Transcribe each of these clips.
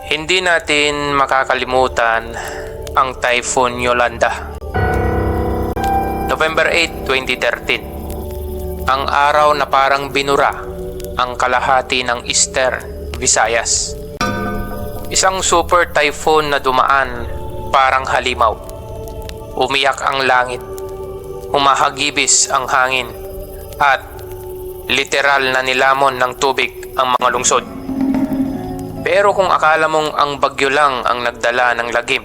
Hindi natin makakalimutan ang Typhoon Yolanda. November 8, 2013. Ang araw na parang binura ang kalahati ng Eastern Visayas. Isang super typhoon na dumaan parang halimaw. Umiyak ang langit, humahagibis ang hangin, at literal na nilamon ng tubig ang mga lungsod. Pero kung akala mong ang bagyo lang ang nagdala ng lagim,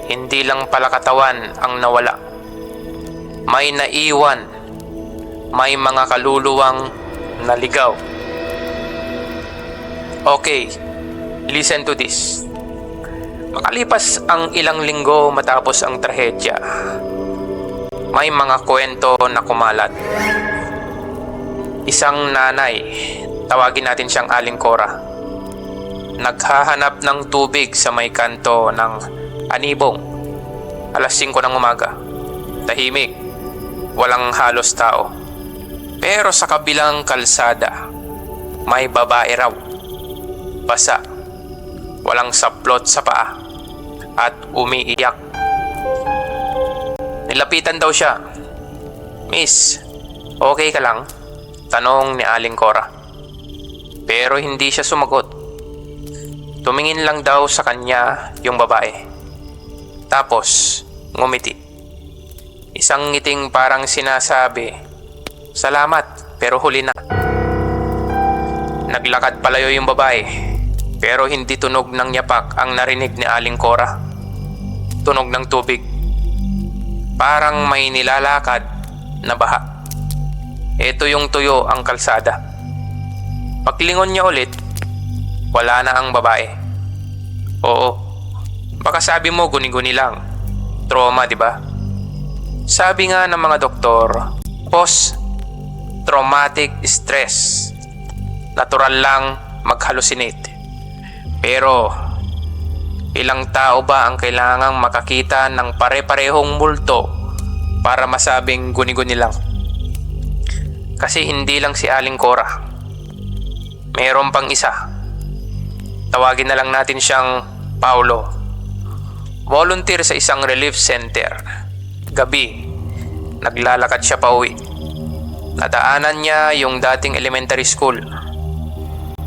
hindi lang pala katawan ang nawala. May naiwan, may mga kaluluwang naligaw. Okay, listen to this. Makalipas ang ilang linggo matapos ang trahedya, may mga kwento na kumalat. Isang nanay, tawagin natin siyang Aling Cora, naghahanap ng tubig sa may kanto ng Anibong. Alas 5 ng umaga. Tahimik, walang halos tao. Pero sa kabilang kalsada, may babae raw. Basa, walang saplot sa paa, at umiiyak. Nilapitan daw siya. "Miss, okay ka lang?" tanong ni Aling Cora. Pero hindi siya sumagot. Tumingin lang daw sa kanya yung babae. Tapos, ngumiti. Isang ngiting parang sinasabi, "Salamat, pero huli na." Naglakad palayo yung babae, pero hindi tunog ng yapak ang narinig ni Aling Cora. Tunog ng tubig. Parang may nilalakad na baha. Ito yung tuyo ang kalsada. Paglingon niya ulit, wala na ang babae. Oo, baka sabi mo guni-guni lang. Trauma, di ba? Sabi nga ng mga doktor, post-traumatic stress. Natural lang mag-hallucinate. Pero, ilang tao ba ang kailangang makakita ng pare-parehong multo para masabing guni-guni lang? Kasi hindi lang si Aling Cora. Mayroon pang isa. Tawagin na lang natin siyang Paulo. Volunteer sa isang relief center. Gabi, naglalakad siya pauwi. Nadaanan niya yung dating elementary school.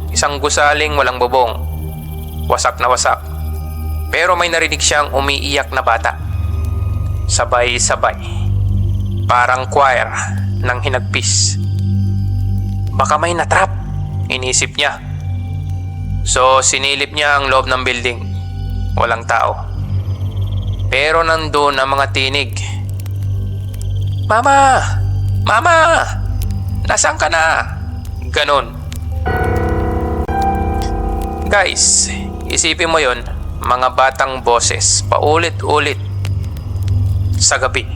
Isang gusaling walang bubong. Wasak na wasak. Pero may narinig siyang umiiyak na bata. Sabay-sabay. Parang choir ng hinagpis. Baka may natrap, inisip niya. So sinilip niya ang loob ng building. Walang tao. Pero nandun ang mga tinig. "Mama! Mama! Nasaan ka na?" Ganon. Guys, isipin mo yon, mga batang boses, paulit-ulit. Sa gabi.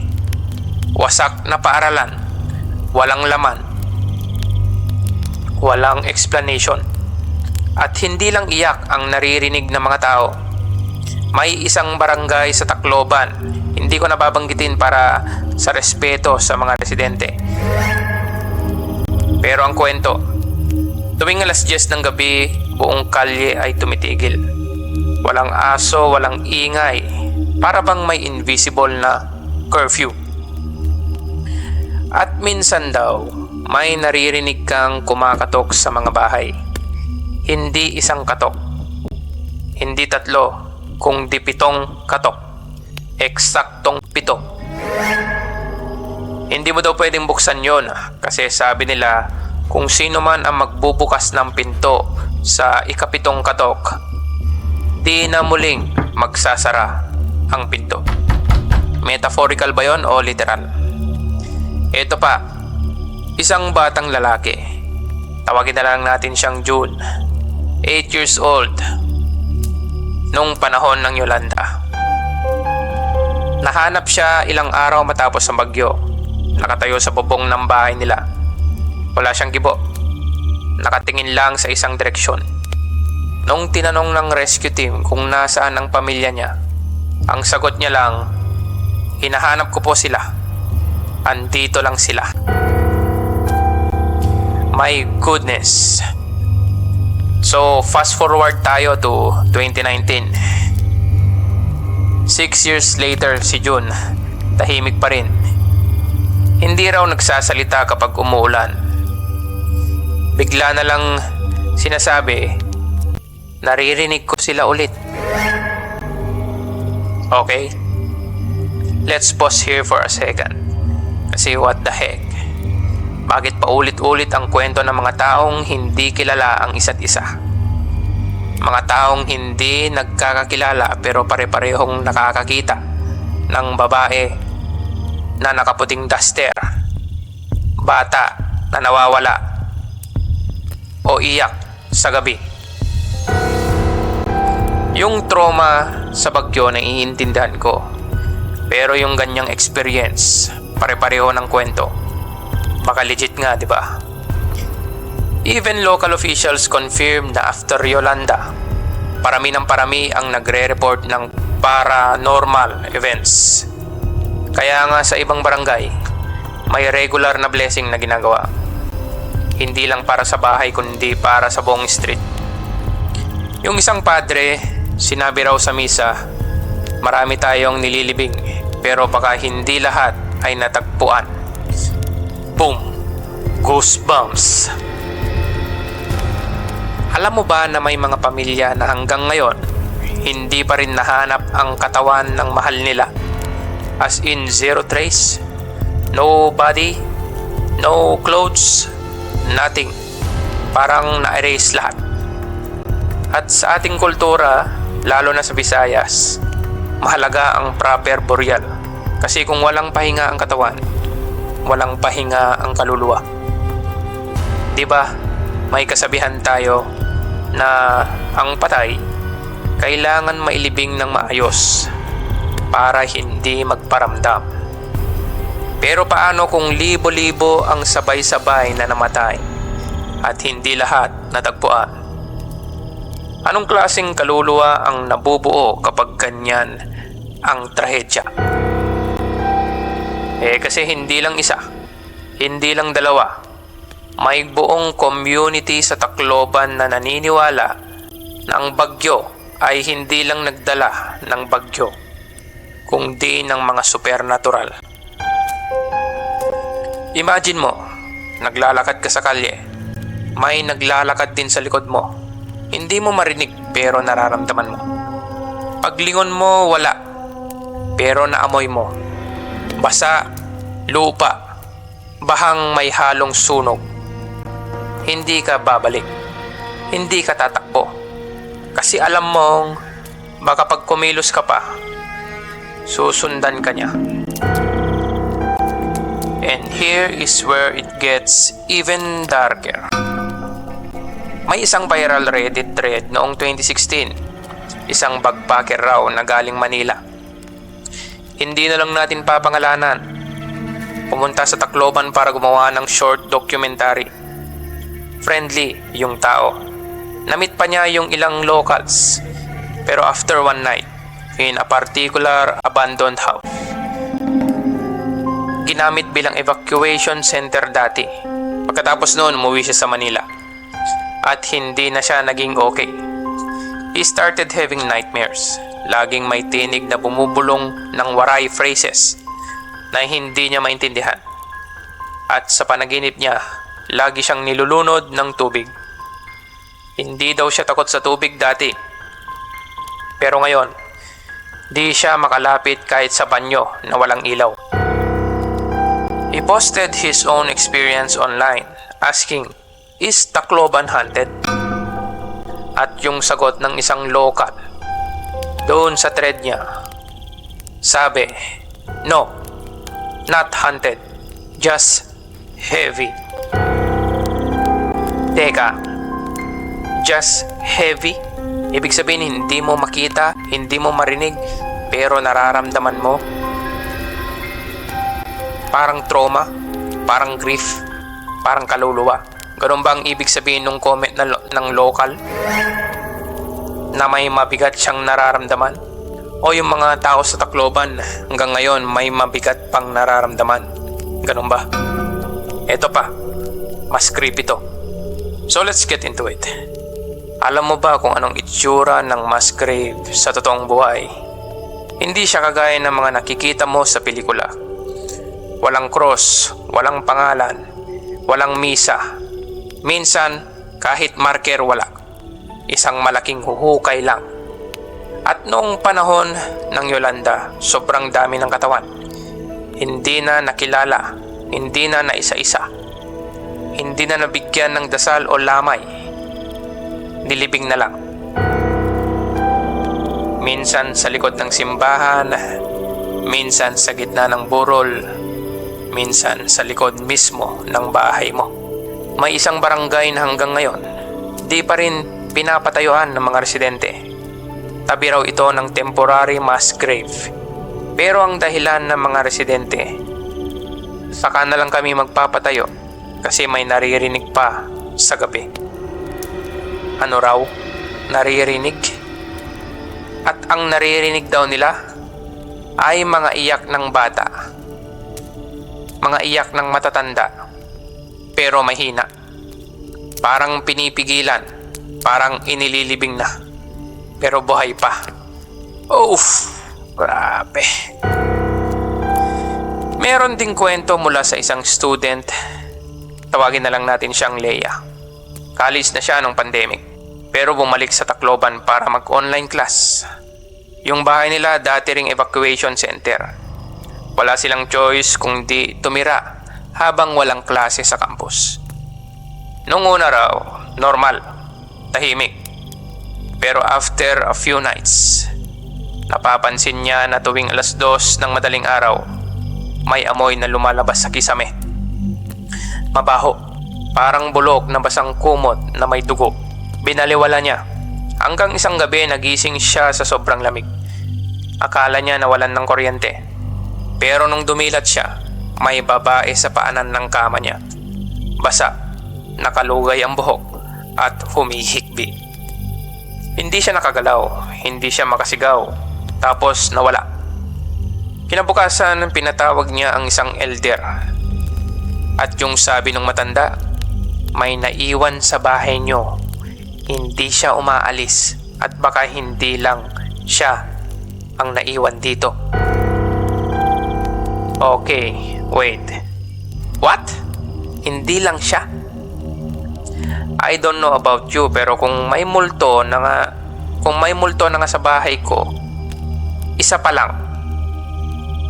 Wasak na paaralan. Walang laman. Walang explanation. At hindi lang iyak ang naririnig ng mga tao. May isang barangay sa Tacloban, hindi ko nababanggitin para sa respeto sa mga residente. Pero ang kwento, tuwing alas 10 ng gabi, buong kalye ay tumitigil. Walang aso, walang ingay, para bang may invisible na curfew. At minsan daw, may naririnig kang kumakatok sa mga bahay. Hindi isang katok. Hindi 3, kundi 7 katok. Eksaktong 7. Hindi mo daw pwedeng buksan yon kasi sabi nila kung sino man ang magbubukas ng pinto sa ika-7 katok, di na muling magsasara ang pinto. Metaphorical ba yon o literal? Ito pa, isang batang lalaki. Tawagin na lang natin siyang June. 8 years old. Nung panahon ng Yolanda. Nahanap siya ilang araw matapos ang bagyo. Nakatayo sa bubong ng bahay nila. Wala siyang gibo. Nakatingin lang sa isang direksyon. Nung tinanong ng rescue team kung nasaan ang pamilya niya, ang sagot niya lang, "Hinahanap ko po sila. Andito lang sila." My goodness. So, fast forward tayo to 2019. 6 years later si June, tahimik pa rin. Hindi raw nagsasalita kapag umuulan. Bigla na lang sinasabi, naririnig ko sila ulit. Okay? Let's pause here for a second. Kasi what the heck? Bakit paulit-ulit ang kwento ng mga taong hindi kilala ang isa't isa? Mga taong hindi nagkakakilala pero pare-parehong nakakakita ng babae na nakaputing duster, bata na nawawala o iyak sa gabi. Yung trauma sa bagyo na iintindihan ko, pero yung ganyang experience, pare-pareho ng kwento. Baka legit nga, di ba? Even local officials confirmed na after Yolanda, parami ng parami ang nagre-report ng paranormal events. Kaya nga sa ibang barangay, may regular na blessing na ginagawa. Hindi lang para sa bahay kundi para sa buong street. Yung isang padre, sinabi raw sa misa, marami tayong nililibing pero baka hindi lahat ay natagpuan. Boom! Goosebumps! Alam mo ba na may mga pamilya na hanggang ngayon hindi pa rin nahanap ang katawan ng mahal nila? As in zero trace, no body, no clothes, nothing. Parang na-erase lahat. At sa ating kultura, lalo na sa Visayas, mahalaga ang proper burial. Kasi kung walang pahinga ang katawan, walang pahinga ang kaluluwa. Diba, may kasabihan tayo na ang patay kailangan mailibing ng maayos para hindi magparamdam. Pero paano kung libo-libo ang sabay-sabay na namatay at hindi lahat natagpuan? Anong klaseng kaluluwa ang nabubuo kapag ganyan ang trahedya? Kasi hindi lang isa, hindi lang dalawa. May buong community sa Tacloban na naniniwala na ang bagyo ay hindi lang nagdala ng bagyo, kundi ng mga supernatural. Imagine mo, naglalakad ka sa kalye, may naglalakad din sa likod mo. Hindi mo marinig pero nararamdaman mo. Paglingon mo, wala, pero naamoy mo. Basa, lupa, bahang may halong sunog. Hindi ka babalik. Hindi ka tatakbo. Kasi alam mong baka pag kumilos ka pa, susundan ka niya. And here is where it gets even darker. May isang viral Reddit thread noong 2016. Isang backpacker raw na galing Manila. Hindi na lang natin papangalanan. Pumunta sa Tacloban para gumawa ng short documentary. Friendly yung tao. Namit pa niya yung ilang locals. Pero after one night, in a particular abandoned house, ginamit bilang evacuation center dati. Pagkatapos noon, umuwi siya sa Manila. At hindi na siya naging okay. He started having nightmares. Laging may tinig na bumubulong ng waray phrases na hindi niya maintindihan. At sa panaginip niya, lagi siyang nilulunod ng tubig. Hindi daw siya takot sa tubig dati. Pero ngayon, di siya makalapit kahit sa banyo na walang ilaw. He posted his own experience online, asking, "Is Tacloban haunted?" At yung sagot ng isang local doon sa thread niya, sabi, "No, not haunted, just heavy." Teka, just heavy? Ibig sabihin hindi mo makita, hindi mo marinig, pero nararamdaman mo? Parang trauma, parang grief, parang kaluluwa. Ganun ba ang ibig sabihin ng comment ng local? Na may mabigat siyang nararamdaman? O yung mga tao sa Tacloban hanggang ngayon may mabigat pang nararamdaman? Ganun ba? Eto pa, mas creepy to. So let's get into it. Alam mo ba kung anong itsura ng mass grave sa totoong buhay? Hindi siya kagaya ng mga nakikita mo sa pelikula. Walang cross, walang pangalan, walang misa. Minsan, kahit marker wala. Isang malaking huhukay lang. At noong panahon ng Yolanda, sobrang dami ng katawan. Hindi na nakilala, hindi na naisa-isa. Hindi na nabigyan ng dasal o lamay. Nilibing na lang. Minsan sa likod ng simbahan, minsan sa gitna ng burol, minsan sa likod mismo ng bahay mo. May isang barangay na hanggang ngayon, di pa rin pinapatayuan ng mga residente. Tabi raw ito ng temporary mass grave. Pero ang dahilan ng mga residente, saka na lang kami magpapatayo kasi may naririnig pa sa gabi. Ano raw? Naririnig? At ang naririnig daw nila ay mga iyak ng bata. Mga iyak ng matatanda. Pero mahina. Parang pinipigilan. Parang inililibing na. Pero buhay pa. Oof! Grabe. Meron ding kwento mula sa isang student. Tawagin na lang natin siyang Leia. College na siya nung pandemic. Pero bumalik sa Tacloban para mag-online class. Yung bahay nila dati ring evacuation center. Wala silang choice kung di tumira habang walang klase sa campus. Nung una raw, normal, tahimik. Pero after a few nights, napapansin niya na tuwing 2:00 ng madaling araw, may amoy na lumalabas sa kisame. Mabaho, parang bulok na basang kumot na may dugo. Binaliwala niya. Hanggang isang gabi nagising siya sa sobrang lamig. Akala niya nawalan ng kuryente. Pero nung dumilat siya, may babae sa paanan ng kama niya. Basa, nakalugay ang buhok at humihikbi. Hindi siya nakagalaw, hindi siya makasigaw. Tapos nawala. Kinabukasan pinatawag niya ang isang elder. At yung sabi ng matanda, may naiwan sa bahay niyo. Hindi siya umaalis at baka hindi lang siya ang naiwan dito. Okay, wait. What? Hindi lang siya? I don't know about you pero kung may multo na nga sa bahay ko, isa pa lang.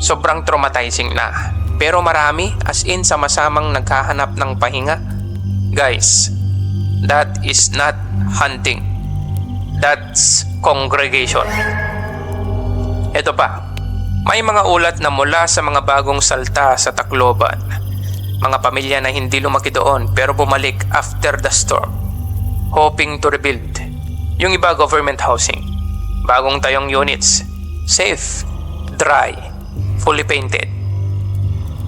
Sobrang traumatizing na. Pero marami as in sama-samang naghahanap ng pahinga. Guys, that is not hunting. That's congregation. Ito pa. May mga ulat na mula sa mga bagong salta sa Tacloban. Mga pamilya na hindi lumaki doon pero bumalik after the storm. Hoping to rebuild. Yung iba government housing. Bagong tayong units. Safe. Dry. Fully painted.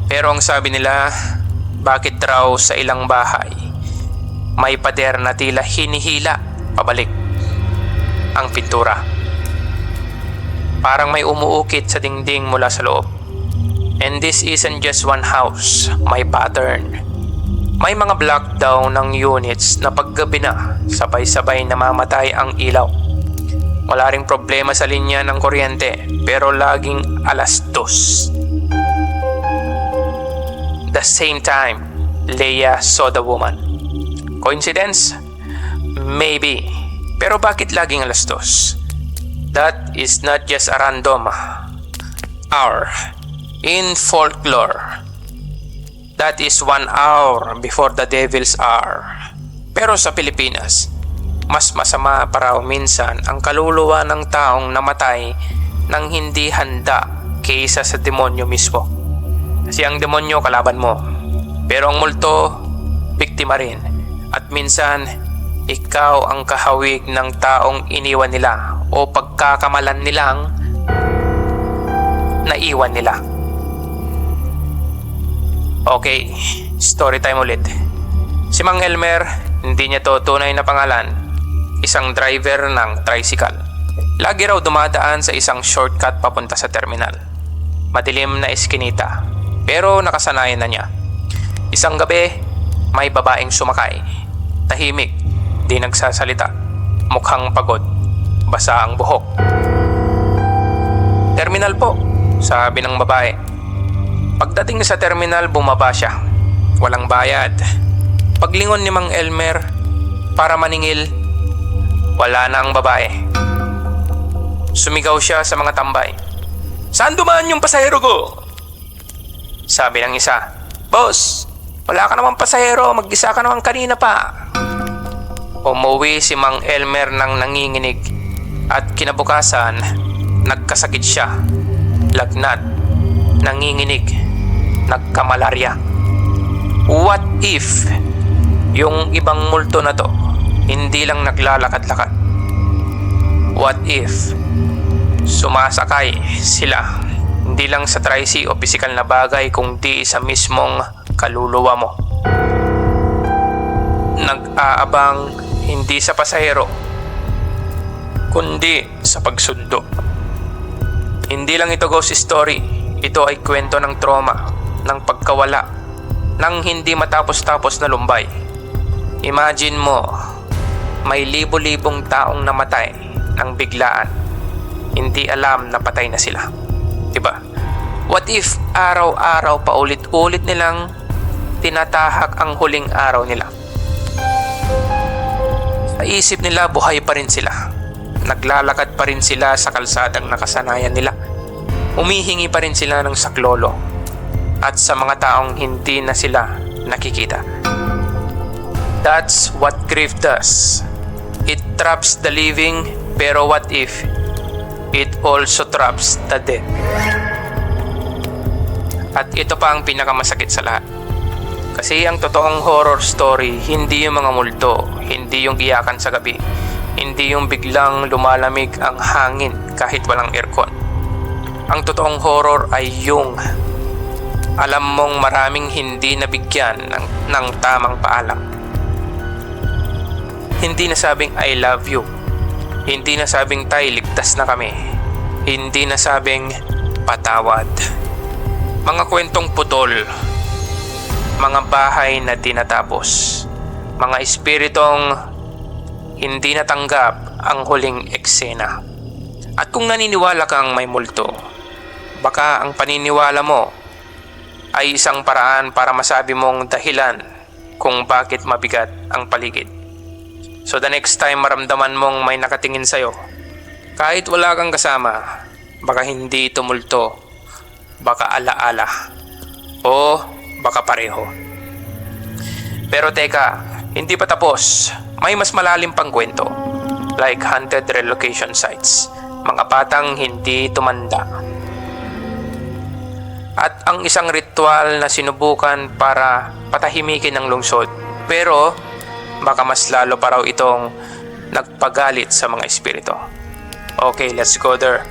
Pero ang sabi nila, bakit raw sa ilang bahay may pader na tila hinihila pabalik ang pintura. Parang may umuukit sa dingding mula sa loob. And this isn't just one house, may pattern. May mga block daw ng units na paggabi na sabay-sabay namamatay ang ilaw. Wala ring problema sa linya ng kuryente pero laging 2:00. The same time, Leia saw the woman. Coincidence? Maybe. Pero bakit laging 2:00? That is not just a random hour. In folklore, that is 1 hour before the devil's hour. Pero sa Pilipinas, mas masama pa raw minsan ang kaluluwa ng taong namatay nang hindi handa kaysa sa demonyo mismo. Kasi ang demonyo kalaban mo. Pero ang multo, biktima rin. At minsan, ikaw ang kahawig ng taong iniwan nila o pagkakamalan nilang naiwan nila. Okay, story time ulit. Si Mang Elmer, hindi niya to tunay na pangalan, isang driver ng tricycle. Lagi raw dumadaan sa isang shortcut papunta sa terminal. Madilim na eskinita, pero nakasanayan na niya. Isang gabi, may babaeng sumakay. Tahimik, di nagsasalita. mukhang pagod, basa ang buhok. "Terminal po," sabi ng babae. Pagdating sa terminal, bumaba siya. Walang bayad. Paglingon ni Mang Elmer para maningil, wala na ang babae. Sumigaw siya sa mga tambay. "Saan dumaan yung pasahero ko?" Sabi ng isa, "Boss, wala ka namang pasahero, mag-isa ka naman kanina pa." Umuwi si Mang Elmer ng nanginginig at kinabukasan, nagkasakit siya, lagnat, nanginginig, nagkamalarya. What if yung ibang multo na to hindi lang naglalakad-lakad? What if sumasakay sila hindi lang sa tricy o pisikal na bagay kundi sa mismong kaluluwa mo? Nag-aabang hindi sa pasahero kundi sa pagsundo. Hindi lang ito ghost story, ito ay kwento ng trauma, ng pagkawala, ng hindi matapos-tapos na lumbay. Imagine mo, may libo-libong taong namatay ng biglaan, hindi alam na patay na sila. Diba? What if araw-araw paulit-ulit nilang tinatahak ang huling araw nila? Sa isip nila, buhay pa rin sila. Naglalakad pa rin sila sa kalsadang nakasanayan nila. Humihingi pa rin sila ng saklolo at sa mga taong hindi na sila nakikita. That's what grief does. It traps the living, pero what if it also traps the dead? At ito pa ang pinakamasakit sa lahat. Kasi ang totoong horror story, hindi yung mga multo, hindi yung iyakan sa gabi, hindi yung biglang lumalamig ang hangin kahit walang aircon. Ang totoong horror ay yung alam mong maraming hindi nabigyan ng tamang paalam. Hindi nasabing I love you. Hindi nasabing tay, ligtas na kami. Hindi nasabing patawad. Mga kwentong putol. Mga bahay na tinatapos. Mga espiritong hindi natanggap ang huling eksena. At kung naniniwala kang may multo, baka ang paniniwala mo ay isang paraan para masabi mong dahilan kung bakit mabigat ang paligid. So the next time maramdaman mong may nakatingin sa'yo, kahit wala kang kasama, baka hindi ito multo, baka alaala, o baka pareho. Pero teka, hindi pa tapos. May mas malalim pang kwento, like haunted relocation sites, mga batang hindi tumanda. At ang isang ritual na sinubukan para patahimikin ang lungsod, pero baka mas lalo pa raw itong nagpagalit sa mga espiritu. Okay, let's go there.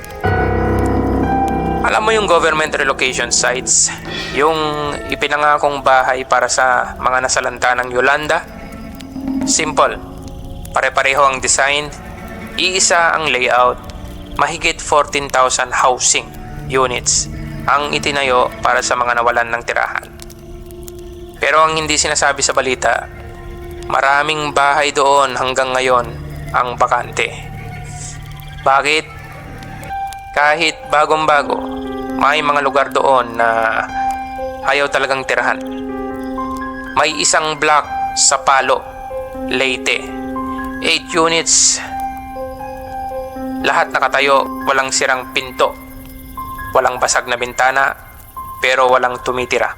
Alam mo yung government relocation sites, yung ipinangakong bahay para sa mga nasalanta ng Yolanda? Simple, pare-pareho ang design, iisa ang layout, mahigit 14,000 housing units ang itinayo para sa mga nawalan ng tirahan. Pero ang hindi sinasabi sa balita, maraming bahay doon hanggang ngayon ang bakante. Bakit? Kahit bagong-bago, may mga lugar doon na ayaw talagang tirahan. May isang block sa Palo, Leyte, 8 units, lahat nakatayo, walang sirang pinto, walang basag na bintana, pero walang tumitira.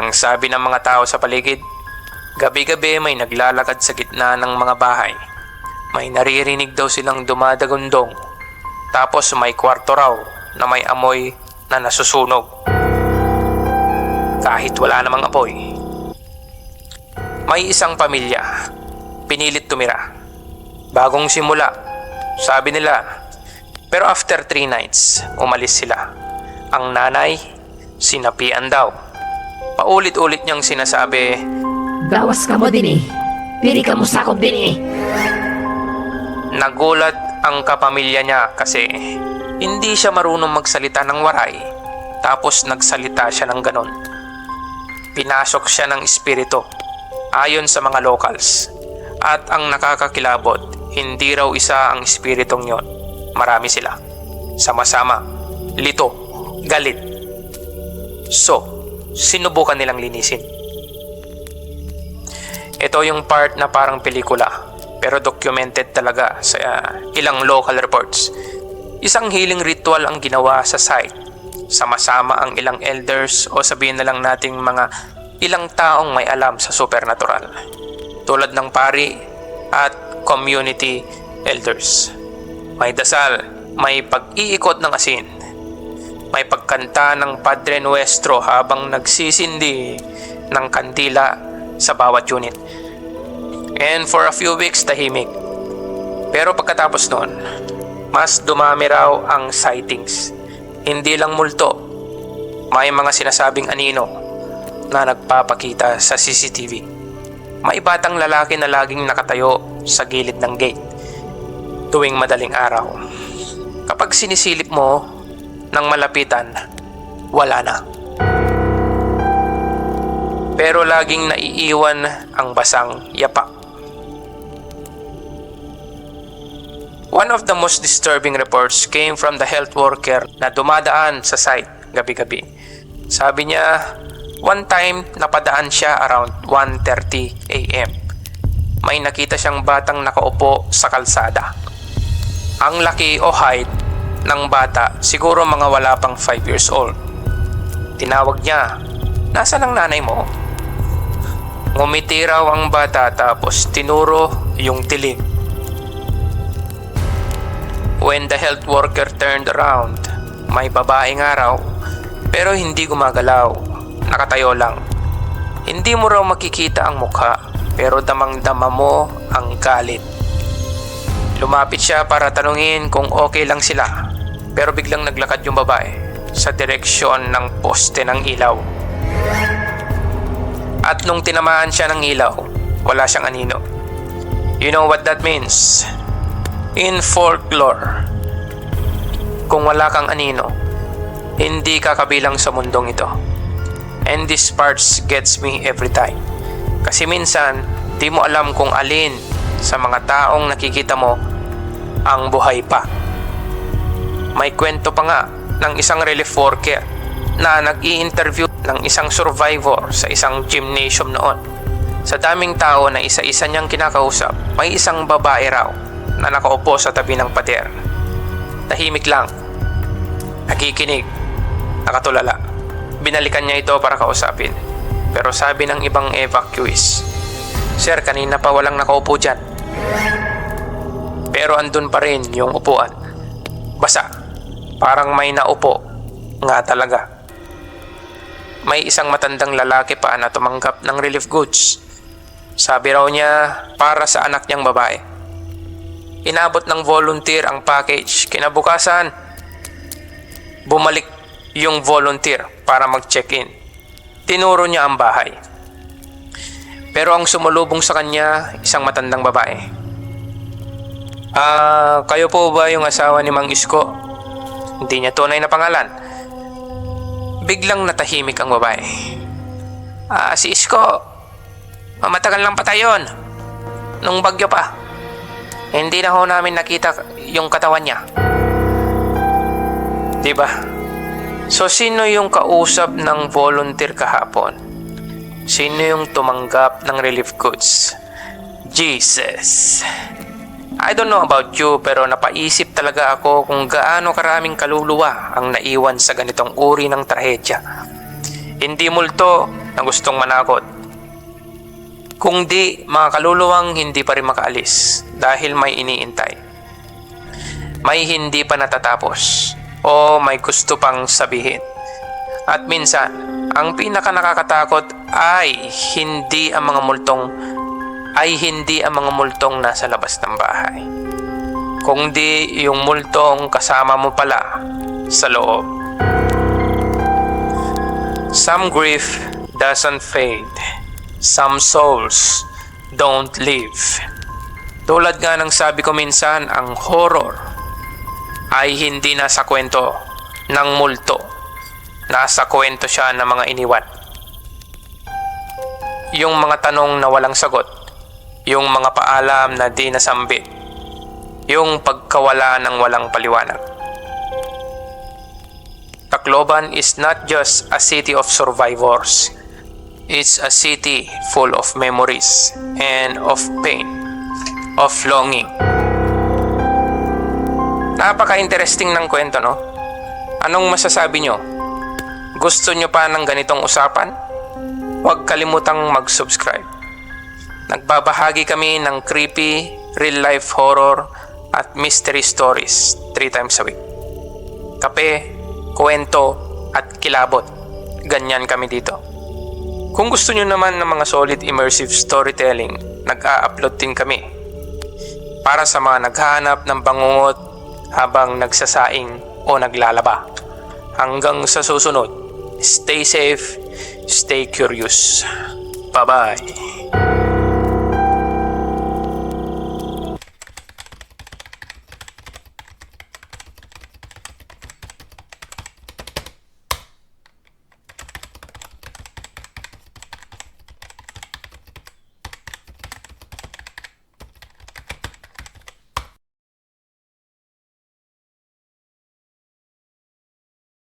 Ang sabi ng mga tao sa paligid, gabi-gabi may naglalakad sa gitna ng mga bahay. May naririnig daw silang dumadagundong. Tapos may kwarto raw na may amoy na nasusunog. Kahit wala namang apoy. May isang pamilya, pinilit tumira. Bagong simula, sabi nila. Pero after 3 nights, umalis sila. Ang nanay, sinapian daw. Paulit-ulit niyang sinasabi, "Gawas ka mo din eh. Pili ka mo sakop din eh." Nagulat ang kapamilya niya kasi hindi siya marunong magsalita ng waray, tapos nagsalita siya ng ganon. Pinasok siya ng espiritu ayon sa mga locals, at ang nakakakilabot, hindi raw isa ang espiritong yon. Marami sila. Sama-sama, lito, galit. So, sinubukan nilang linisin. Ito yung part na parang pelikula, pero documented talaga sa ilang local reports. Isang healing ritual ang ginawa sa site. Sama-sama ang ilang elders o sabihin na lang nating mga ilang taong may alam sa supernatural. Tulad ng pari at community elders. May dasal, may pag-iikot ng asin, may pagkanta ng Padre Nuestro habang nagsisindi ng kandila sa bawat unit. And for a few weeks tahimik. Pero pagkatapos noon, mas dumami raw ang sightings. Hindi lang multo, may mga sinasabing anino na nagpapakita sa CCTV. May batang lalaki na laging nakatayo sa gilid ng gate tuwing madaling araw. Kapag sinisilip mo ng malapitan, wala na. Pero laging naiiwan ang basang yapak. One of the most disturbing reports came from the health worker na dumadaan sa site gabi-gabi. Sabi niya, one time napadaan siya around 1:30 a.m. May nakita siyang batang nakaupo sa kalsada. Ang laki o height ng bata, siguro mga wala pang 5 years old. Tinawag niya, "Nasaan ang nanay mo?" Ngumiti raw ang bata tapos tinuro yung dilim. When the health worker turned around, may babae nga raw, pero hindi gumagalaw, nakatayo lang. Hindi mo raw makikita ang mukha, pero damang-dama mo ang galit. Lumapit siya para tanungin kung okay lang sila, pero biglang naglakad yung babae sa direksyon ng poste ng ilaw. At nung tinamaan siya ng ilaw, wala siyang anino. You know what that means? In folklore, kung wala kang anino, hindi ka kabilang sa mundong ito. And this parts gets me every time. Kasi minsan, di mo alam kung alin sa mga taong nakikita mo ang buhay pa. May kwento pa nga ng isang relief worker na nag-i-interview ng isang survivor sa isang gymnasium noon. Sa daming tao na isa-isa niyang kinakausap, may isang babae raw na nakaupo sa tabi ng pader. Tahimik lang, nakikinig, nakatulala. Binalikan niya ito para kausapin. Pero sabi ng ibang evacuees, "Sir, kanina pa walang nakaupo dyan." Pero andun pa rin yung upuan. Basa, parang may naupo nga talaga. May isang matandang lalaki pa na tumanggap ng relief goods. Sabi raw niya para sa anak niyang babae. Inabot ng volunteer ang package. Kinabukasan, bumalik yung volunteer para mag-check-in. Tinuro niya ang bahay. Pero ang sumulubong sa kanya, isang matandang babae. Kayo po ba yung asawa ni Mang Isko?" Hindi niya tunay na pangalan. Biglang natahimik ang babae. Si Isko. Matagal lang patay yun. Nung bagyo pa. Hindi na ho namin nakita yung katawan niya." Diba? So sino yung kausap ng volunteer kahapon? Sino yung tumanggap ng relief goods? Jesus. I don't know about you, pero napaisip talaga ako kung gaano karaming kaluluwa ang naiwan sa ganitong uri ng trahedya. Hindi multo na gustong manakot, kung di mga kaluluwang hindi pa rin makaalis dahil may iniintay. May hindi pa natatapos o may gusto pang sabihin. At minsan, ang pinaka nakakatakot ay hindi ang mga multong nasa labas ng bahay, kundi yung multong kasama mo pala sa loob. Some grief doesn't fade. Some souls don't live. Tulad nga ng sabi ko minsan, ang horror ay hindi nasa kwento ng multo. Nasa kwento siya ng mga iniwan. Yung mga tanong na walang sagot. Yung mga paalam na di nasambit. yung pagkawala ng walang paliwanag. Tacloban is not just a city of survivors. It's a city full of memories and of pain, of longing. Napaka-interesting ng kwento, no? Anong masasabi nyo? Gusto nyo pa ng ganitong usapan? Huwag kalimutang mag-subscribe. Nagbabahagi kami ng creepy, real-life horror at mystery stories 3 times a week. Kape, kwento at kilabot. Ganyan kami dito. Kung gusto nyo naman ng mga solid immersive storytelling, nag-a-upload din kami. Para sa mga naghahanap ng bangungot habang nagsasaing o naglalaba. Hanggang sa susunod, stay safe, stay curious. Bye-bye.